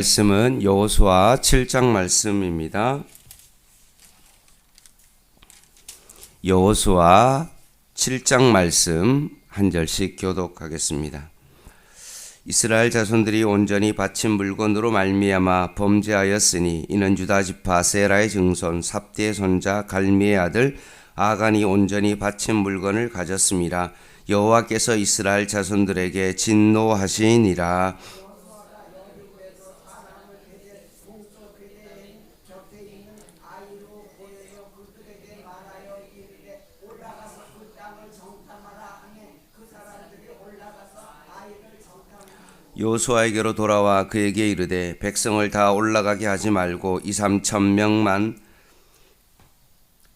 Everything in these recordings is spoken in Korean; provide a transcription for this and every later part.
말씀은 여호수아 7장 말씀입니다. 여호수아 7장 말씀 한 절씩 교독하겠습니다. 이스라엘 자손들이 온전히 바친 물건으로 말미암아 범죄하였으니 이는 유다 지파 세라의 증손 삽디의 손자 갈미의 아들 아간이 온전히 바친 물건을 가졌습니다. 여호와께서 이스라엘 자손들에게 진노하시니라. 여호수아에게로 돌아와 그에게 이르되 백성을 다 올라가게 하지 말고 2-3천 명만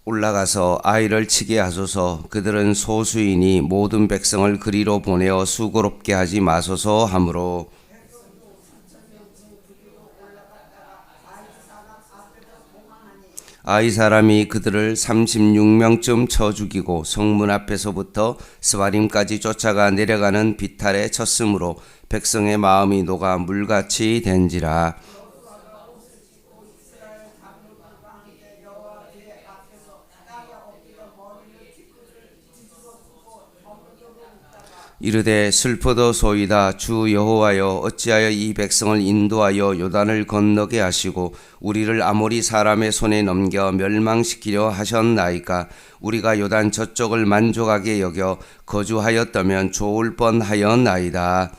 올라가서 아이를 치게 하소서. 그들은 소수이니 모든 백성을 그리로 보내어 수고롭게 하지 마소서 하므로 아이 사람이 그들을 36명쯤 쳐 죽이고 성문 앞에서부터 스바림까지 쫓아가 내려가는 비탈에 쳤으므로 백성의 마음이 녹아 물같이 된지라. 이르되 슬퍼도소이다. 주 여호와여, 어찌하여 이 백성을 인도하여 요단을 건너게 하시고 우리를 아모리 사람의 손에 넘겨 멸망시키려 하셨나이까. 우리가 요단 저쪽을 만족하게 여겨 거주하였다면 좋을 뻔하였나이다.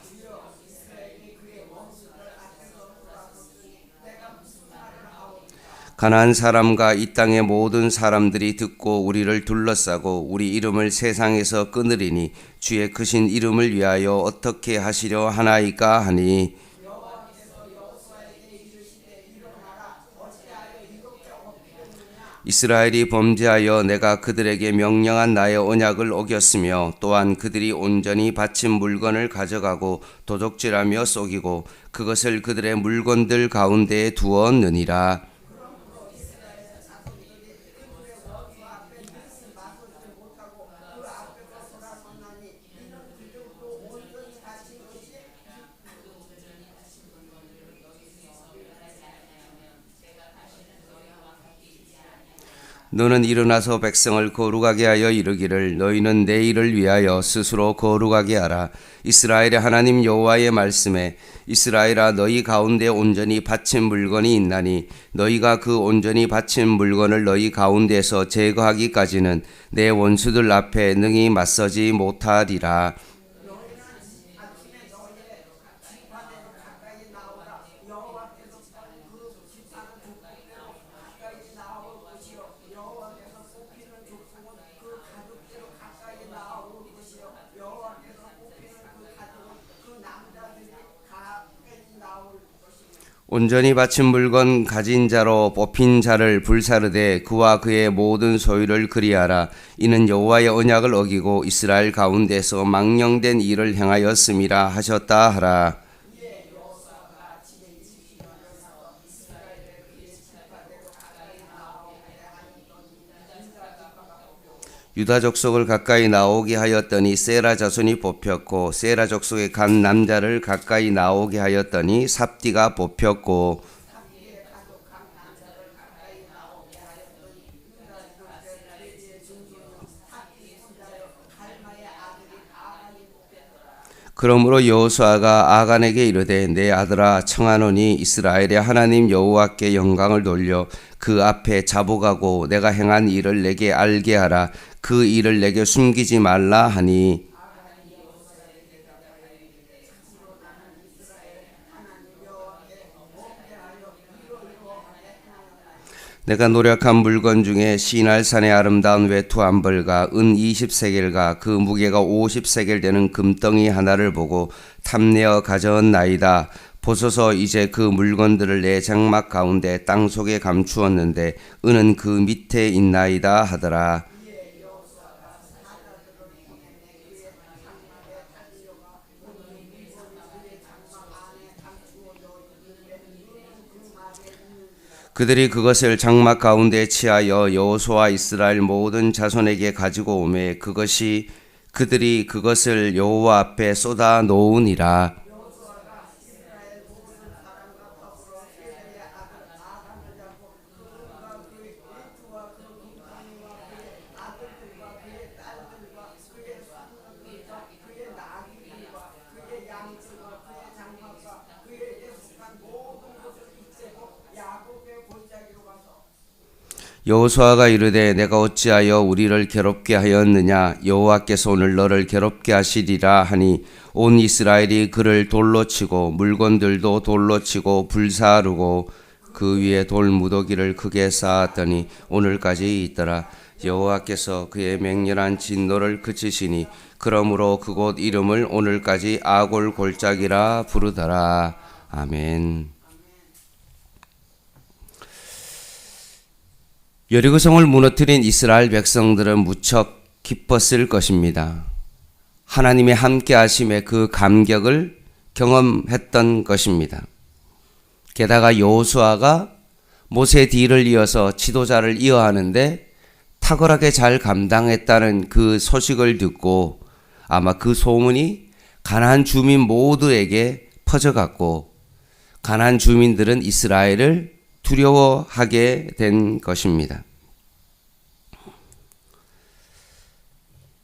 가나안 사람과 이 땅의 모든 사람들이 듣고 우리를 둘러싸고 우리 이름을 세상에서 끊으리니 주의 크신 이름을 위하여 어떻게 하시려 하나이까 하니, 이스라엘이 범죄하여 내가 그들에게 명령한 나의 언약을 어겼으며 또한 그들이 온전히 바친 물건을 가져가고 도적질하며 속이고 그것을 그들의 물건들 가운데에 두었느니라. 너는 일어나서 백성을 거룩하게 하여 이르기를 너희는 내일을 위하여 스스로 거룩하게 하라. 이스라엘의 하나님 여호와의 말씀에 이스라엘아, 너희 가운데 온전히 바친 물건이 있나니 너희가 그 온전히 바친 물건을 너희 가운데서 제거하기까지는 내 원수들 앞에 능히 맞서지 못하리라. 온전히 바친 물건 가진 자로 뽑힌 자를 불사르되 그와 그의 모든 소유를 그리하라. 이는 여호와의 언약을 어기고 이스라엘 가운데서 망령된 일을 행하였음이라 하셨다 하라. 유다 족속을 가까이 나오게 하였더니 세라 자손이 뽑혔고 세라 족속에 간 남자를 가까이 나오게 하였더니 삽디가 뽑혔고 그러므로 여호수아가 아간에게 이르되 내 아들아, 청하노니 이스라엘의 하나님 여호와께 영광을 돌려 그 앞에 자복하고 내가 행한 일을 내게 알게 하라. 그 일을 내게 숨기지 말라 하니, 내가 노력한 물건 중에 시날산의 아름다운 외투 한 벌과 은 20세겔과 그 무게가 50세겔 되는 금덩이 하나를 보고 탐내어 가져온나이다. 보소서, 이제 그 물건들을 내 장막 가운데 땅속에 감추었는데 은은 그 밑에 있나이다 하더라. 그들이 그것을 장막 가운데 취하여 여호수아 이스라엘 모든 자손에게 가지고 오매 그들이 그것을 여호와 앞에 쏟아 놓으니라. 여호수아가 이르되 내가 어찌하여 우리를 괴롭게 하였느냐 여호와께서 오늘 너를 괴롭게 하시리라 하니 온 이스라엘이 그를 돌로 치고 물건들도 돌로 치고 불사르고 그 위에 돌 무더기를 크게 쌓았더니 오늘까지 있더라. 여호와께서 그의 맹렬한 진노를 그치시니 그러므로 그곳 이름을 오늘까지 아골 골짜기라 부르더라. 아멘. 여리고성을 무너뜨린 이스라엘 백성들은 무척 기뻤을 것입니다. 하나님의 함께 하심의 그 감격을 경험했던 것입니다. 게다가 여호수아가 모세 뒤를 이어서 지도자를 이어하는데 탁월하게 잘 감당했다는 그 소식을 듣고 아마 그 소문이 가나안 주민 모두에게 퍼져갔고 가나안 주민들은 이스라엘을 두려워하게 된 것입니다.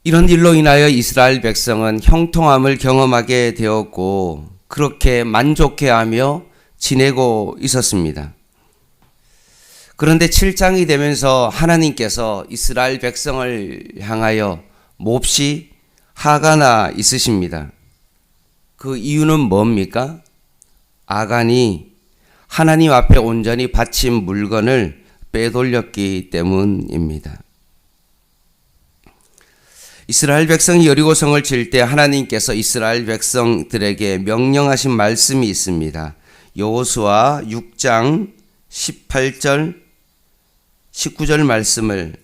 이런 일로 인하여 이스라엘 백성은 형통함을 경험하게 되었고 그렇게 만족해하며 지내고 있었습니다. 그런데 7장이 되면서 하나님께서 이스라엘 백성을 향하여 몹시 화가 나 있으십니다. 그 이유는 뭡니까? 아간이 하나님 앞에 온전히 바친 물건을 빼돌렸기 때문입니다. 이스라엘 백성이 여리고성을 칠 때 하나님께서 이스라엘 백성들에게 명령하신 말씀이 있습니다. 여호수아 6장 18절 19절 말씀을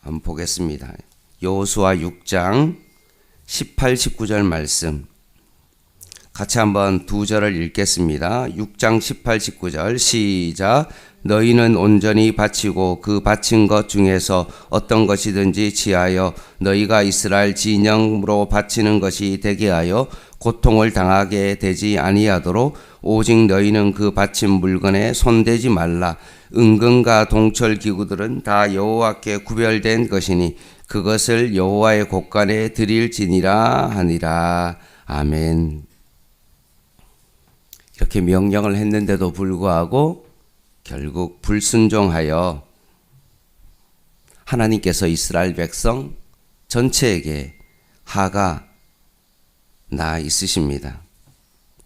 한번 보겠습니다. 여호수아 6장 18, 19절 말씀 같이 한번 두 절을 읽겠습니다. 6장 18, 19절 시작. 너희는 온전히 바치고 그 바친 것 중에서 어떤 것이든지 지하여 너희가 이스라엘 진영으로 바치는 것이 되게 하여 고통을 당하게 되지 아니하도록 오직 너희는 그 바친 물건에 손대지 말라. 은금과 동철 기구들은 다 여호와께 구별된 것이니 그것을 여호와의 곳간에 드릴지니라 하니라. 아멘. 이렇게 명령을 했는데도 불구하고 결국 불순종하여 하나님께서 이스라엘 백성 전체에게 화가 나 있으십니다.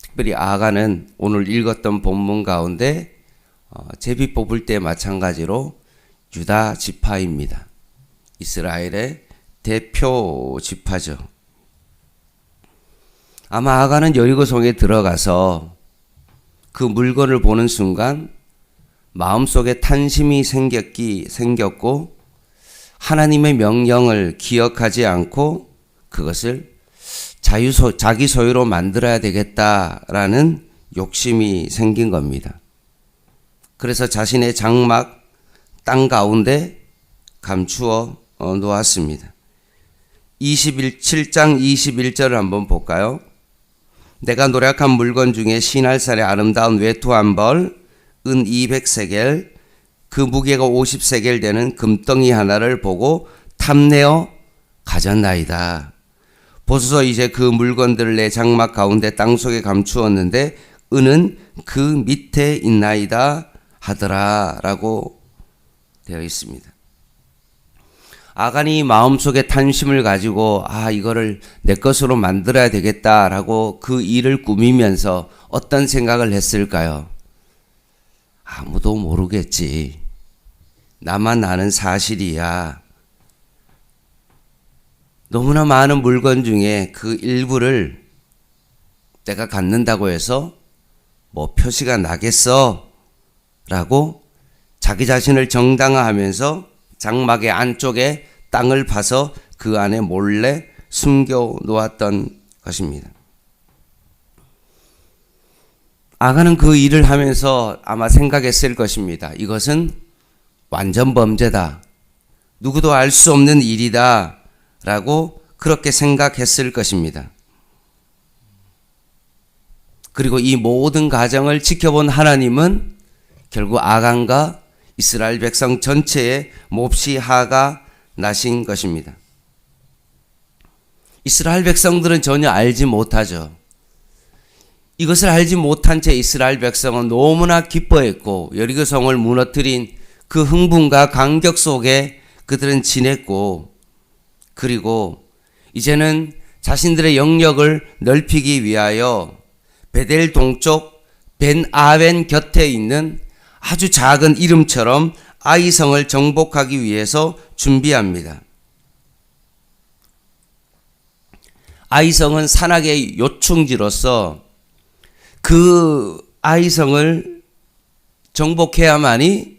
특별히 아간은 오늘 읽었던 본문 가운데 제비 뽑을 때 마찬가지로 유다 지파입니다. 이스라엘의 대표 지파죠. 아마 아간은 여리고성에 들어가서 그 물건을 보는 순간 마음속에 탄심이 생겼고 하나님의 명령을 기억하지 않고 그것을 자기 소유로 만들어야 되겠다라는 욕심이 생긴 겁니다. 그래서 자신의 장막 땅 가운데 감추어 놓았습니다. 7장 21절을 한번 볼까요? 내가 노력한 물건 중에 신할살의 아름다운 외투 한 벌, 은 200세겔, 그 무게가 50세겔 되는 금덩이 하나를 보고 탐내어 가졌나이다. 보소서 이제 그 물건들을 내 장막 가운데 땅속에 감추었는데 은은 그 밑에 있나이다 하더라 라고 되어 있습니다. 아간이 마음속에 탐심을 가지고 이거를 내 것으로 만들어야 되겠다라고 그 일을 꾸미면서 어떤 생각을 했을까요? 아무도 모르겠지. 나만 아는 사실이야. 너무나 많은 물건 중에 그 일부를 내가 갖는다고 해서 뭐 표시가 나겠어? 라고 자기 자신을 정당화하면서 장막의 안쪽에 땅을 파서 그 안에 몰래 숨겨 놓았던 것입니다. 아간은 그 일을 하면서 아마 생각했을 것입니다. 이것은 완전 범죄다. 누구도 알 수 없는 일이다. 라고 그렇게 생각했을 것입니다. 그리고 이 모든 과정을 지켜본 하나님은 결국 아간과 이스라엘 백성 전체에 몹시 화가 나신 것입니다. 이스라엘 백성들은 전혀 알지 못하죠. 이것을 알지 못한 채 이스라엘 백성은 너무나 기뻐했고 여리고 성을 무너뜨린 그 흥분과 감격 속에 그들은 지냈고, 그리고 이제는 자신들의 영역을 넓히기 위하여 베델 동쪽 벤 아벤 곁에 있는 아주 작은 이름처럼 아이성을 정복하기 위해서 준비합니다. 아이성은 산악의 요충지로서 그 아이성을 정복해야만이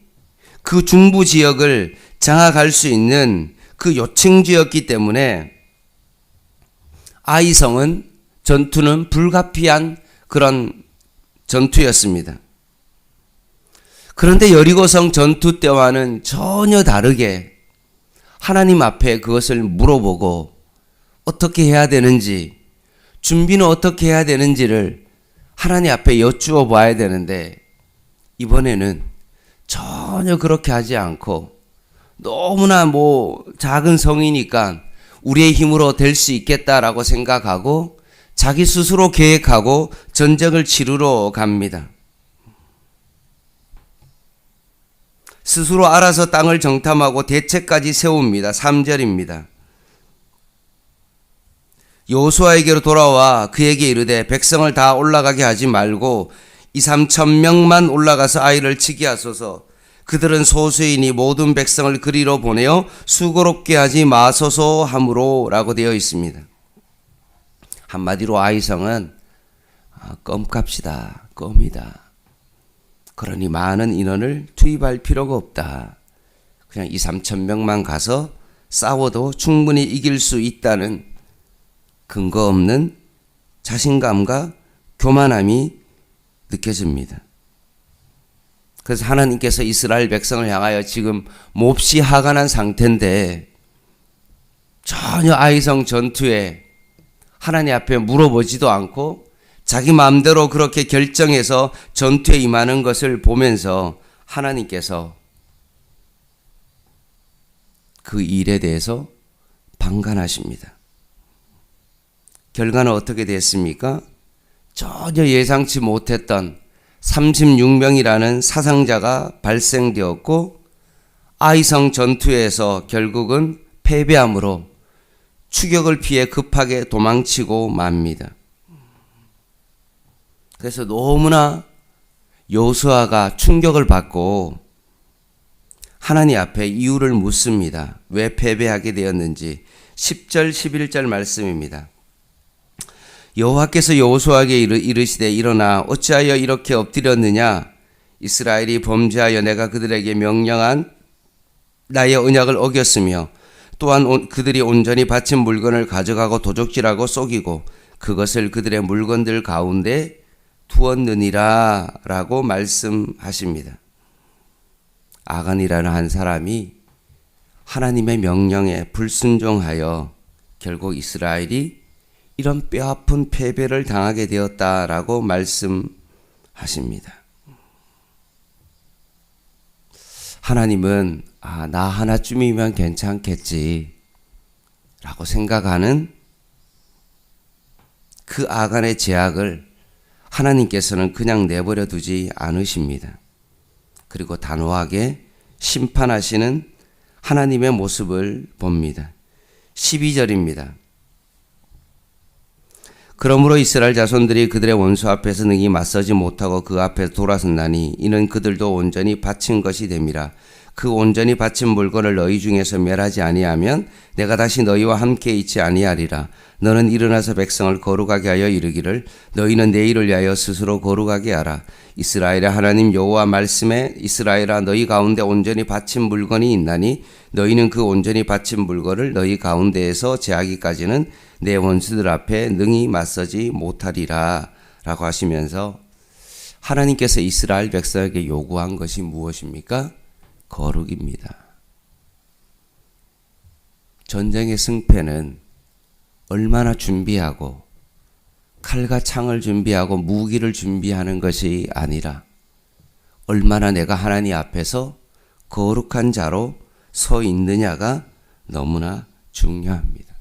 그 중부 지역을 장악할 수 있는 그 요충지였기 때문에 아이성은 전투는 불가피한 그런 전투였습니다. 그런데 여리고성 전투 때와는 전혀 다르게 하나님 앞에 그것을 물어보고 어떻게 해야 되는지, 준비는 어떻게 해야 되는지를 하나님 앞에 여쭈어 봐야 되는데, 이번에는 전혀 그렇게 하지 않고 너무나 작은 성이니까 우리의 힘으로 될 수 있겠다라고 생각하고 자기 스스로 계획하고 전쟁을 치르러 갑니다. 스스로 알아서 땅을 정탐하고 대책까지 세웁니다. 3절입니다. 여호수아에게로 돌아와 그에게 이르되 백성을 다 올라가게 하지 말고 2-3천 명만 올라가서 아이를 치게 하소서. 그들은 소수이니 모든 백성을 그리로 보내어 수고롭게 하지 마소서 하므로 라고 되어 있습니다. 한마디로 아이성은 껌값이다, 껌이다. 그러니 많은 인원을 투입할 필요가 없다. 그냥 2-3천 명만 가서 싸워도 충분히 이길 수 있다는 근거 없는 자신감과 교만함이 느껴집니다. 그래서 하나님께서 이스라엘 백성을 향하여 지금 몹시 화가 난 상태인데 전혀 아이성 전투에 하나님 앞에 물어보지도 않고 자기 마음대로 그렇게 결정해서 전투에 임하는 것을 보면서 하나님께서 그 일에 대해서 방관하십니다. 결과는 어떻게 됐습니까? 전혀 예상치 못했던 36명이라는 사상자가 발생되었고 아이성 전투에서 결국은 패배함으로 추격을 피해 급하게 도망치고 맙니다. 그래서 너무나 여호수아가 충격을 받고 하나님 앞에 이유를 묻습니다. 왜 패배하게 되었는지. 10절 11절 말씀입니다. 여호와께서 여호수아에게 이르시되 일어나 어찌하여 이렇게 엎드렸느냐. 이스라엘이 범죄하여 내가 그들에게 명령한 나의 언약을 어겼으며 또한 그들이 온전히 바친 물건을 가져가고 도적질하고 속이고 그것을 그들의 물건들 가운데 두었느니라 라고 말씀하십니다. 아간이라는 한 사람이 하나님의 명령에 불순종하여 결국 이스라엘이 이런 뼈아픈 패배를 당하게 되었다라고 말씀하십니다. 하나님은 나 하나쯤이면 괜찮겠지 라고 생각하는 그 아간의 제약을 하나님께서는 그냥 내버려 두지 않으십니다. 그리고 단호하게 심판하시는 하나님의 모습을 봅니다. 12절입니다. 그러므로 이스라엘 자손들이 그들의 원수 앞에서 능히 맞서지 못하고 그 앞에서 돌아섰나니 이는 그들도 온전히 바친 것이 됨이라. 그 온전히 바친 물건을 너희 중에서 멸하지 아니하면 내가 다시 너희와 함께 있지 아니하리라. 너는 일어나서 백성을 거룩하게 하여 이르기를 너희는 내 일을 위하여 스스로 거룩하게 하라. 이스라엘의 하나님 여호와 말씀에 이스라엘아 너희 가운데 온전히 바친 물건이 있나니 너희는 그 온전히 바친 물건을 너희 가운데에서 제하기까지는 내 원수들 앞에 능히 맞서지 못하리라 라고 하시면서 하나님께서 이스라엘 백성에게 요구한 것이 무엇입니까? 거룩입니다. 전쟁의 승패는 얼마나 준비하고 칼과 창을 준비하고 무기를 준비하는 것이 아니라 얼마나 내가 하나님 앞에서 거룩한 자로 서 있느냐가 너무나 중요합니다.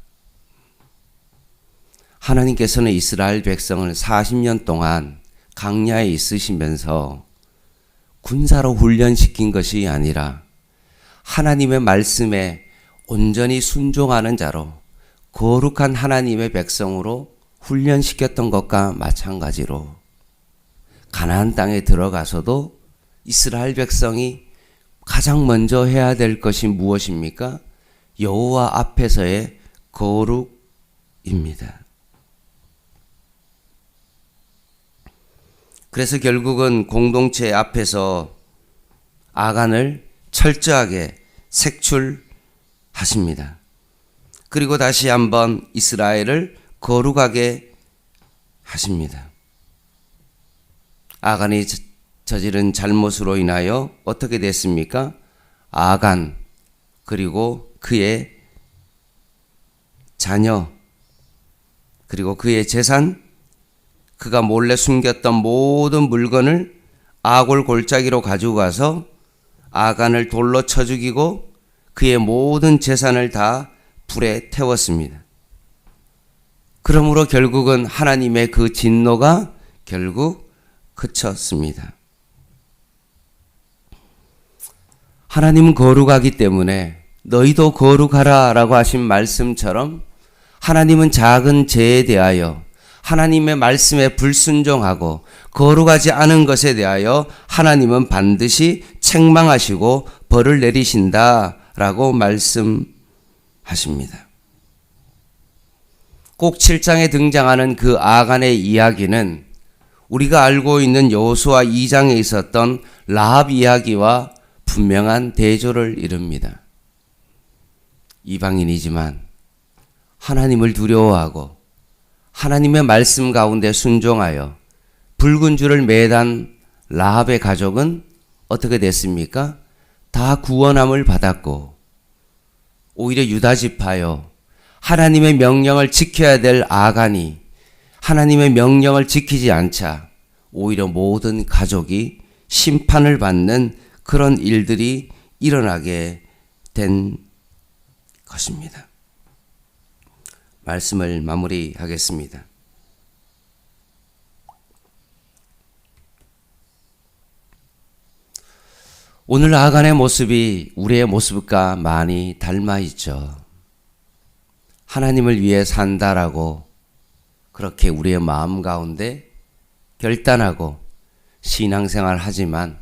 하나님께서는 이스라엘 백성을 40년 동안 광야에 있으시면서 군사로 훈련시킨 것이 아니라 하나님의 말씀에 온전히 순종하는 자로 거룩한 하나님의 백성으로 훈련시켰던 것과 마찬가지로 가나안 땅에 들어가서도 이스라엘 백성이 가장 먼저 해야 될 것이 무엇입니까? 여호와 앞에서의 거룩입니다. 그래서 결국은 공동체 앞에서 아간을 철저하게 색출하십니다. 그리고 다시 한번 이스라엘을 거룩하게 하십니다. 아간이 저지른 잘못으로 인하여 어떻게 됐습니까? 아간 그리고 그의 자녀 그리고 그의 재산, 그가 몰래 숨겼던 모든 물건을 아골 골짜기로 가지고 가서 아간을 돌로 쳐 죽이고 그의 모든 재산을 다 불에 태웠습니다. 그러므로 결국은 하나님의 그 진노가 결국 그쳤습니다. 하나님은 거룩하기 때문에 너희도 거룩하라 라고 하신 말씀처럼 하나님은 작은 죄에 대하여 하나님의 말씀에 불순종하고 거룩하지 않은 것에 대하여 하나님은 반드시 책망하시고 벌을 내리신다 라고 말씀하십니다. 꼭 7장에 등장하는 그 아간의 이야기는 우리가 알고 있는 여호수아 2장에 있었던 라합 이야기와 분명한 대조를 이룹니다. 이방인이지만 하나님을 두려워하고 하나님의 말씀 가운데 순종하여 붉은 줄을 매단 라합의 가족은 어떻게 됐습니까? 다 구원함을 받았고 오히려 유다 지파여 하나님의 명령을 지켜야 될 아간이 하나님의 명령을 지키지 않자 오히려 모든 가족이 심판을 받는 그런 일들이 일어나게 된 것입니다. 말씀을 마무리하겠습니다. 오늘 아간의 모습이 우리의 모습과 많이 닮아 있죠. 하나님을 위해 산다라고 그렇게 우리의 마음 가운데 결단하고 신앙생활 하지만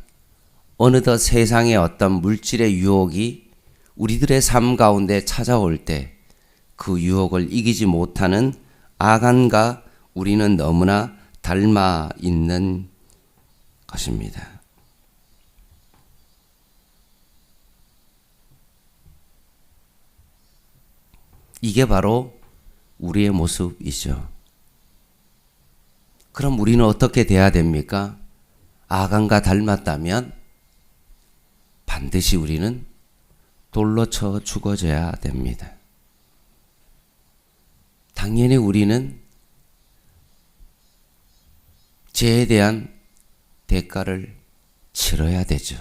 어느덧 세상의 어떤 물질의 유혹이 우리들의 삶 가운데 찾아올 때 그 유혹을 이기지 못하는 아간과 우리는 너무나 닮아 있는 것입니다. 이게 바로 우리의 모습이죠. 그럼 우리는 어떻게 돼야 됩니까? 아간과 닮았다면 반드시 우리는 돌로 쳐 죽어져야 됩니다. 당연히 우리는 죄에 대한 대가를 치러야 되죠.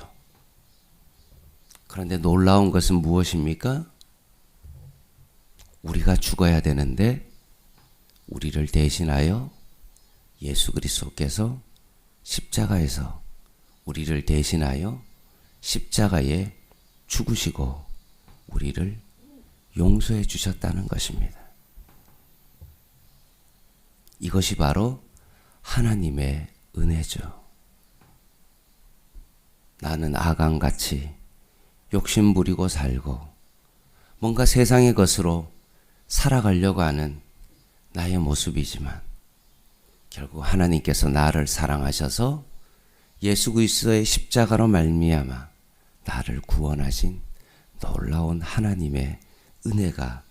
그런데 놀라운 것은 무엇입니까? 우리가 죽어야 되는데 우리를 대신하여 예수 그리스도께서 십자가에서 우리를 대신하여 십자가에 죽으시고 우리를 용서해 주셨다는 것입니다. 이것이 바로 하나님의 은혜죠. 나는 아간같이 욕심 부리고 살고 뭔가 세상의 것으로 살아가려고 하는 나의 모습이지만 결국 하나님께서 나를 사랑하셔서 예수 그리스도의 십자가로 말미암아 나를 구원하신 놀라운 하나님의 은혜가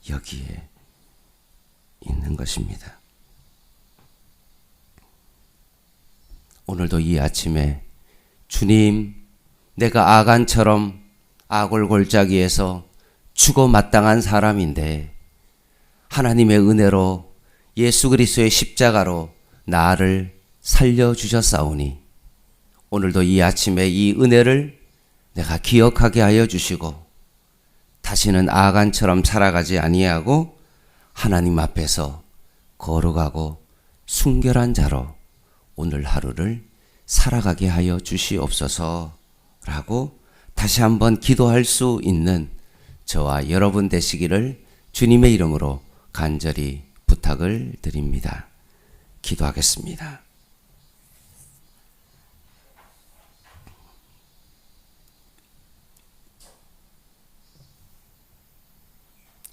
여기에 있는 것입니다. 오늘도 이 아침에 주님, 내가 아간처럼 아골 골짜기에서 죽어 마땅한 사람인데 하나님의 은혜로 예수 그리스도의 십자가로 나를 살려주셨사오니 오늘도 이 아침에 이 은혜를 내가 기억하게 하여 주시고 다시는 아간처럼 살아가지 아니하고 하나님 앞에서 거룩하고 순결한 자로 오늘 하루를 살아가게 하여 주시옵소서라고 다시 한번 기도할 수 있는 저와 여러분 되시기를 주님의 이름으로 간절히 부탁을 드립니다. 기도하겠습니다.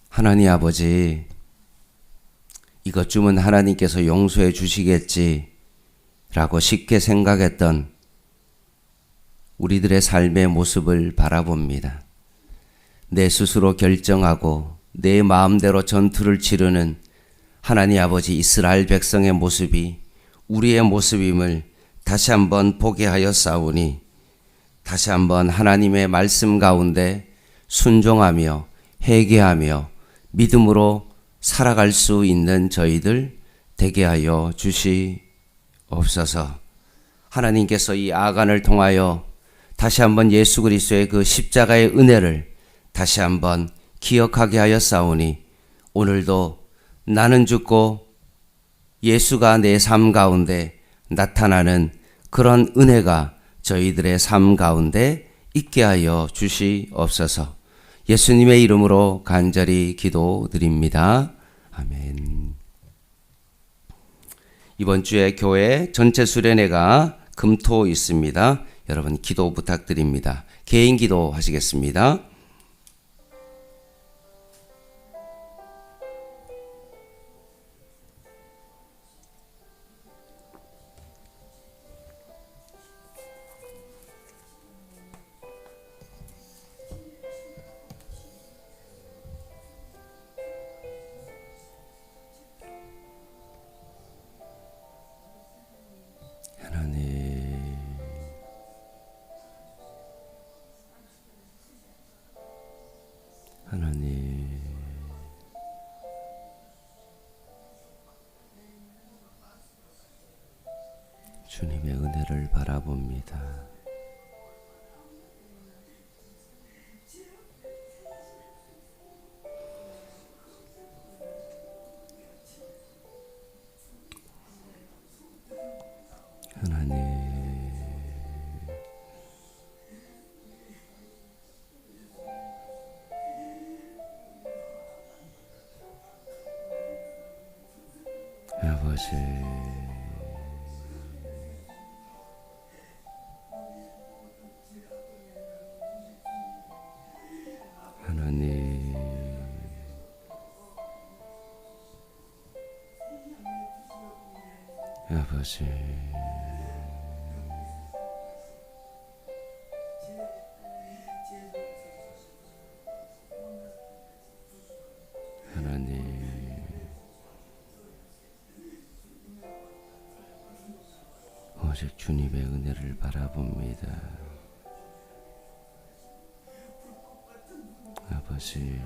하나님 아버지, 이것쯤은 하나님께서 용서해 주시겠지 라고 쉽게 생각했던 우리들의 삶의 모습을 바라봅니다. 내 스스로 결정하고 내 마음대로 전투를 치르는 하나님 아버지 이스라엘 백성의 모습이 우리의 모습임을 다시 한번 보게 하여 싸우니 다시 한번 하나님의 말씀 가운데 순종하며 회개하며 믿음으로 살아갈 수 있는 저희들 되게 하여 주시옵소서. 하나님께서 이 아간을 통하여 다시 한번 예수 그리스도의 그 십자가의 은혜를 다시 한번 기억하게 하여 싸우니 오늘도 나는 죽고 예수가 내 삶 가운데 나타나는 그런 은혜가 저희들의 삶 가운데 있게 하여 주시옵소서. 예수님의 이름으로 간절히 기도드립니다. 아멘. 이번 주에 교회 전체 수련회가 금토 있습니다. 여러분 기도 부탁드립니다. 개인 기도 하시겠습니다. 하나님, 주님의 은혜를 바라봅니다. 하나님, 아버지, 하나님, 아버지, 하나님, 오직 주님의 은혜를 바라봅니다. 아버지,